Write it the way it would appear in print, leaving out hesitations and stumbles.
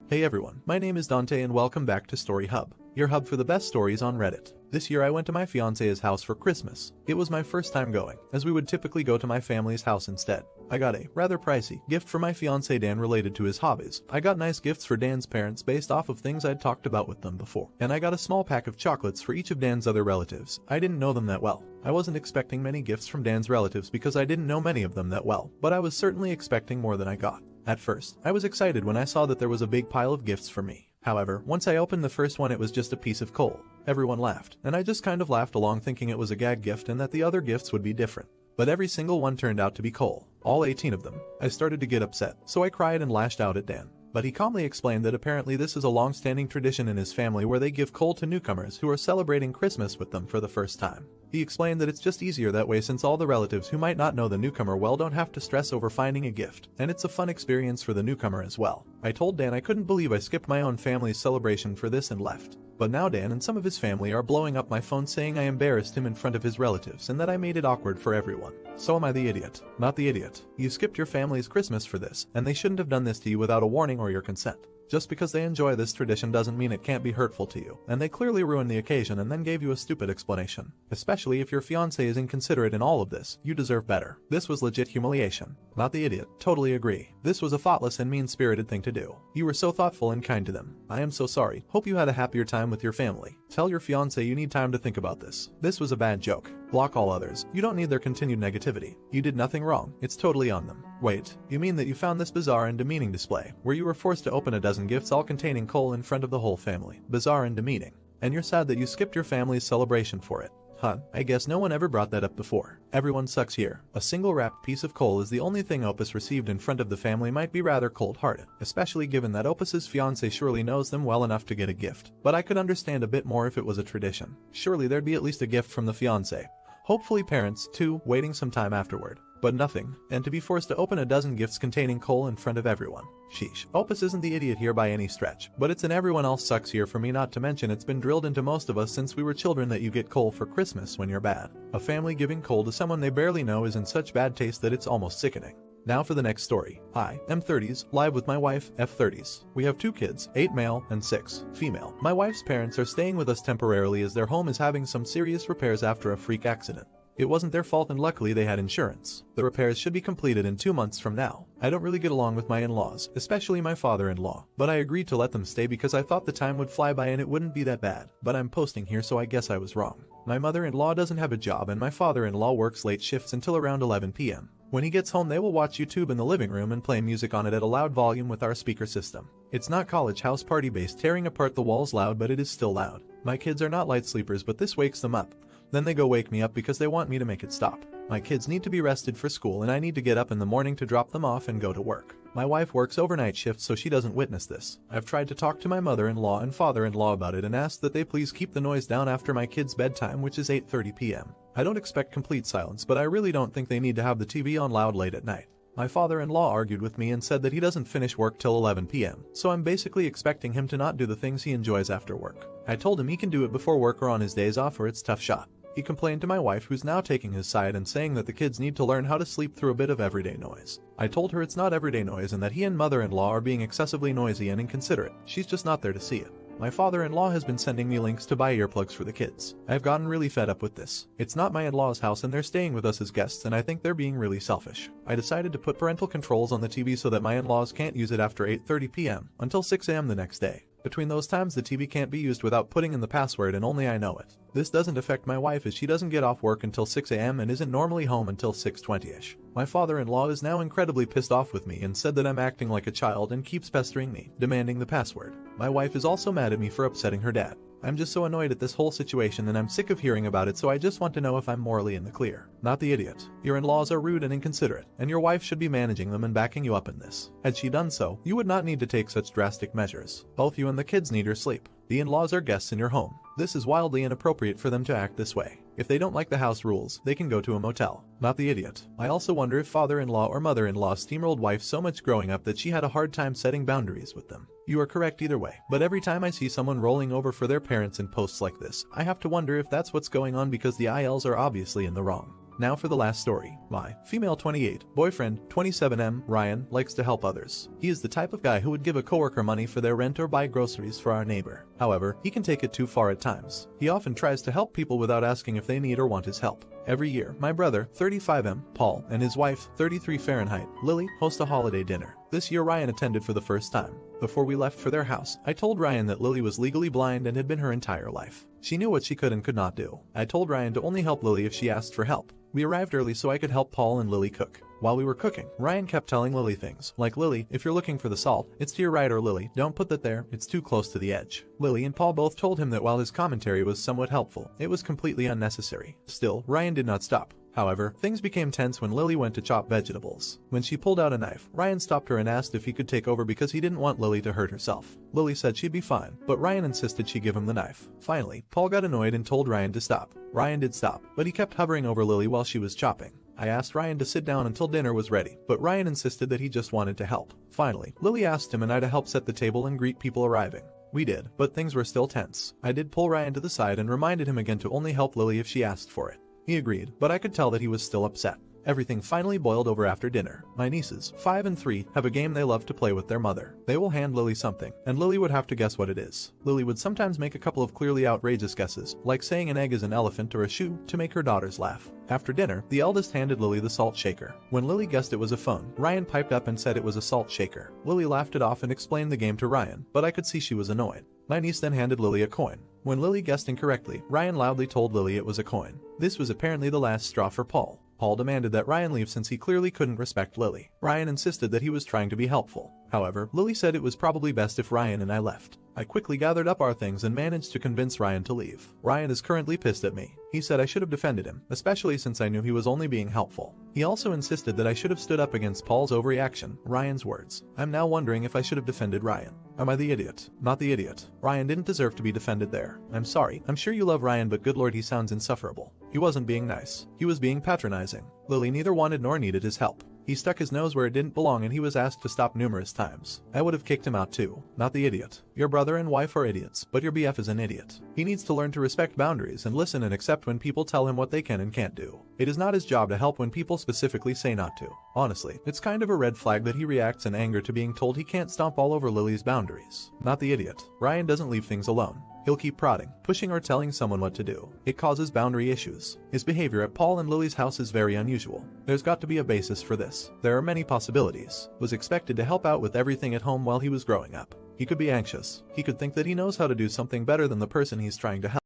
Hey everyone, my name is Dante and welcome back to Story Hub, your hub for the best stories on Reddit. This year I went to my fiance's house for Christmas. It was my first time going, as we would typically go to my family's house instead. I got a rather pricey gift for my fiance Dan related to his hobbies. I got nice gifts for Dan's parents based off of things I'd talked about with them before. And I got a small pack of chocolates for each of Dan's other relatives. I didn't know them that well. I wasn't expecting many gifts from Dan's relatives because I didn't know many of them that well, but I was certainly expecting more than I got. At first, I was excited when I saw that there was a big pile of gifts for me. However, once I opened the first one it was just a piece of coal. Everyone laughed, and I just kind of laughed along thinking it was a gag gift and that the other gifts would be different. But every single one turned out to be coal. All 18 of them. I started to get upset, so I cried and lashed out at Dan. But he calmly explained that apparently this is a long-standing tradition in his family where they give coal to newcomers who are celebrating Christmas with them for the first time. He explained that it's just easier that way since all the relatives who might not know the newcomer well don't have to stress over finding a gift, and it's a fun experience for the newcomer as well. I told Dan I couldn't believe I skipped my own family's celebration for this and left. But now Dan and some of his family are blowing up my phone saying I embarrassed him in front of his relatives and that I made it awkward for everyone. So am I the idiot? Not the idiot. You skipped your family's Christmas for this, and they shouldn't have done this to you without a warning or your consent. Just because they enjoy this tradition doesn't mean it can't be hurtful to you, and they clearly ruined the occasion and then gave you a stupid explanation. Especially if your fiancé is inconsiderate in all of this, you deserve better. This was legit humiliation. Not the idiot. Totally agree. This was a thoughtless and mean-spirited thing to do. You were so thoughtful and kind to them. I am so sorry. Hope you had a happier time with your family. Tell your fiancé you need time to think about this. This was a bad joke. Block all others. You don't need their continued negativity. You did nothing wrong. It's totally on them. Wait, you mean that you found this bizarre and demeaning display, where you were forced to open a dozen gifts all containing coal in front of the whole family? Bizarre and demeaning. And you're sad that you skipped your family's celebration for it. Huh, I guess no one ever brought that up before. Everyone sucks here. A single wrapped piece of coal is the only thing Opus received in front of the family might be rather cold-hearted, especially given that Opus's fiancé surely knows them well enough to get a gift. But I could understand a bit more if it was a tradition. Surely there'd be at least a gift from the fiancé. Hopefully parents, too, waiting some time afterward. But nothing, and to be forced to open a dozen gifts containing coal in front of everyone. Sheesh. Opus isn't the idiot here by any stretch, but it's an everyone else sucks here for me, not to mention it's been drilled into most of us since we were children that you get coal for Christmas when you're bad. A family giving coal to someone they barely know is in such bad taste that it's almost sickening. Now for the next story. I, M30s, live with my wife, F30s. We have 2 kids, 8 male and 6 female. My wife's parents are staying with us temporarily as their home is having some serious repairs after a freak accident. It wasn't their fault and luckily they had insurance. The repairs should be completed in 2 months from now. I don't really get along with my in-laws, especially my father-in-law, but I agreed to let them stay because I thought the time would fly by and it wouldn't be that bad. But I'm posting here so I guess I was wrong. My mother-in-law doesn't have a job and my father-in-law works late shifts until around 11 p.m. When he gets home they will watch YouTube in the living room and play music on it at a loud volume with our speaker system. It's not college house party bass tearing apart the walls loud, but it is still loud. My kids are not light sleepers, but this wakes them up. Then they go wake me up because they want me to make it stop. My kids need to be rested for school and I need to get up in the morning to drop them off and go to work. My wife works overnight shifts so she doesn't witness this. I've tried to talk to my mother-in-law and father-in-law about it and asked that they please keep the noise down after my kids' bedtime, which is 8:30 p.m. I don't expect complete silence, but I really don't think they need to have the TV on loud late at night. My father-in-law argued with me and said that he doesn't finish work till 11 p.m., so I'm basically expecting him to not do the things he enjoys after work. I told him he can do it before work or on his days off or it's tough shot. He complained to my wife, who's now taking his side and saying that the kids need to learn how to sleep through a bit of everyday noise. I told her it's not everyday noise and that he and mother-in-law are being excessively noisy and inconsiderate. She's just not there to see it. My father-in-law has been sending me links to buy earplugs for the kids. I've gotten really fed up with this. It's not my in-laws' house and they're staying with us as guests and I think they're being really selfish. I decided to put parental controls on the TV so that my in-laws can't use it after 8:30 p.m. until 6 a.m. the next day. Between those times the TV can't be used without putting in the password and only I know it. This doesn't affect my wife as she doesn't get off work until 6 a.m. and isn't normally home until 6:20ish. My father-in-law is now incredibly pissed off with me and said that I'm acting like a child and keeps pestering me, demanding the password. My wife is also mad at me for upsetting her dad. I'm just so annoyed at this whole situation and I'm sick of hearing about it, so I just want to know if I'm morally in the clear. Not the idiot. Your in-laws are rude and inconsiderate, and your wife should be managing them and backing you up in this. Had she done so, you would not need to take such drastic measures. Both you and the kids need your sleep. The in-laws are guests in your home. This is wildly inappropriate for them to act this way. If they don't like the house rules, they can go to a motel. Not the idiot. I also wonder if father-in-law or mother-in-law steamrolled wife so much growing up that she had a hard time setting boundaries with them. You are correct either way, but every time I see someone rolling over for their parents in posts like this, I have to wonder if that's what's going on because the ILs are obviously in the wrong. Now for the last story. My female 28, boyfriend 27M, Ryan, likes to help others. He is the type of guy who would give a coworker money for their rent or buy groceries for our neighbor. However, he can take it too far at times. He often tries to help people without asking if they need or want his help. Every year, my brother, 35M, Paul, and his wife, 33 Fahrenheit, Lily, host a holiday dinner. This year Ryan attended for the first time. Before we left for their house, I told Ryan that Lily was legally blind and had been her entire life. She knew what she could and could not do. I told Ryan to only help Lily if she asked for help. We arrived early so I could help Paul and Lily cook. While we were cooking, Ryan kept telling Lily things, like, "Lily, if you're looking for the salt, it's to your right," or, "Lily, don't put that there, it's too close to the edge." Lily and Paul both told him that while his commentary was somewhat helpful, it was completely unnecessary. Still, Ryan did not stop. However, things became tense when Lily went to chop vegetables. When she pulled out a knife, Ryan stopped her and asked if he could take over because he didn't want Lily to hurt herself. Lily said she'd be fine, but Ryan insisted she give him the knife. Finally, Paul got annoyed and told Ryan to stop. Ryan did stop, but he kept hovering over Lily while she was chopping. I asked Ryan to sit down until dinner was ready, but Ryan insisted that he just wanted to help. Finally, Lily asked him and I to help set the table and greet people arriving. We did, but things were still tense. I did pull Ryan to the side and reminded him again to only help Lily if she asked for it. He agreed, but I could tell that he was still upset. Everything finally boiled over after dinner. My nieces, 5 and 3, have a game they love to play with their mother. They will hand Lily something, and Lily would have to guess what it is. Lily would sometimes make a couple of clearly outrageous guesses, like saying an egg is an elephant or a shoe, to make her daughters laugh. After dinner, the eldest handed Lily the salt shaker. When Lily guessed it was a phone, Ryan piped up and said it was a salt shaker. Lily laughed it off and explained the game to Ryan, but I could see she was annoyed. My niece then handed Lily a coin. When Lily guessed incorrectly, Ryan loudly told Lily it was a coin. This was apparently the last straw for Paul. Paul demanded that Ryan leave since he clearly couldn't respect Lily. Ryan insisted that he was trying to be helpful. However, Lily said it was probably best if Ryan and I left. I quickly gathered up our things and managed to convince Ryan to leave. Ryan is currently pissed at me. He said I should have defended him, especially since I knew he was only being helpful. He also insisted that I should have stood up against Paul's overreaction, Ryan's words. I'm now wondering if I should have defended Ryan. Am I the idiot? Not the idiot. Ryan didn't deserve to be defended there. I'm sorry. I'm sure you love Ryan, but good lord, he sounds insufferable. He wasn't being nice. He was being patronizing. Lily neither wanted nor needed his help. He stuck his nose where it didn't belong and he was asked to stop numerous times. I would have kicked him out too. Not the idiot. Your brother and wife are idiots, but your BF is an idiot. He needs to learn to respect boundaries and listen and accept when people tell him what they can and can't do. It is not his job to help when people specifically say not to. Honestly, it's kind of a red flag that he reacts in anger to being told he can't stomp all over Lily's boundaries. Not the idiot. Ryan doesn't leave things alone. He'll keep prodding, pushing or telling someone what to do. It causes boundary issues. His behavior at Paul and Lily's house is very unusual. There's got to be a basis for this. There are many possibilities. Was expected to help out with everything at home while he was growing up. He could be anxious. He could think that he knows how to do something better than the person he's trying to help.